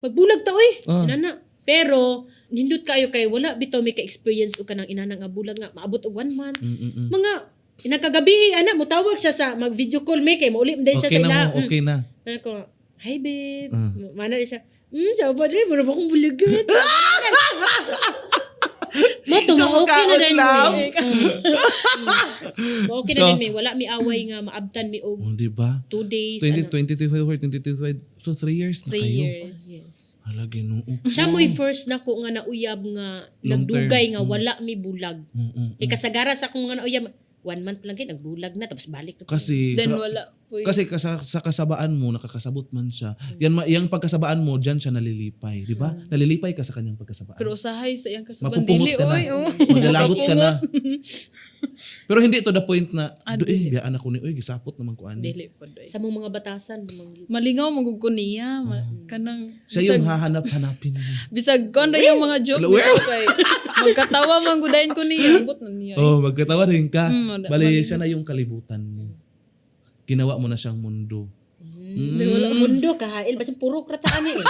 Magbulag ta oy. Ah. Inana. Pero nindot kayo kay wala bitaw may ka-experience o kanang inana nga bulag nga maabot og 1 month. Mga inakagabi ana mo tawag siya sa mag-video call me kay mauli din siya Okay sa ila. na mo, okay na. Ano ko, hi babe. Mana din siya. Sa padre mo ba kong bulagan? Mato mo okay na din mi. Okay na So, din mi. Wala mi away nga maabtan mi og Oh, di ba? 2 days. 2025. So 3 years na 3 kayo. years. Yes. Hala, Ginoo. Siya mo'y first na ko nga nauyab nga Long nagdugay term. nga wala mi bulag. Kasagara sa akong nga nauyab 1 month lang kay nagbulag na tapos balik na. Kasi Then wala po. kasi sa kasabaan mo nakakasabot man siya. Yang pagkasabaan mo diyan siya nalilipay, di ba? Nalilipay ka sa kanyang pagkasabaan. Pero usahay sa iyang kasabang Mapupungos dili. ka na. Oy, oh. Magalagot ka na. Pero hindi to the point na Dili. biyaan ako ni gisapot naman ko ani. Dili po doy. Sa mong mga batasan bumanggi. Malingaw magugko niya. Kanang Siya yung hahanap-hanapin mo. bisag kon ra yung mga joke Hello, where? nito kay magkatawa man gudayon ko niya. Ambot na niya. Oh, magkatawa rin ka. Bali, mali. siya na yung kalibutan mo. Ginawa mo na siyang mundo. Wala mundo kahail basta puro krataan eh.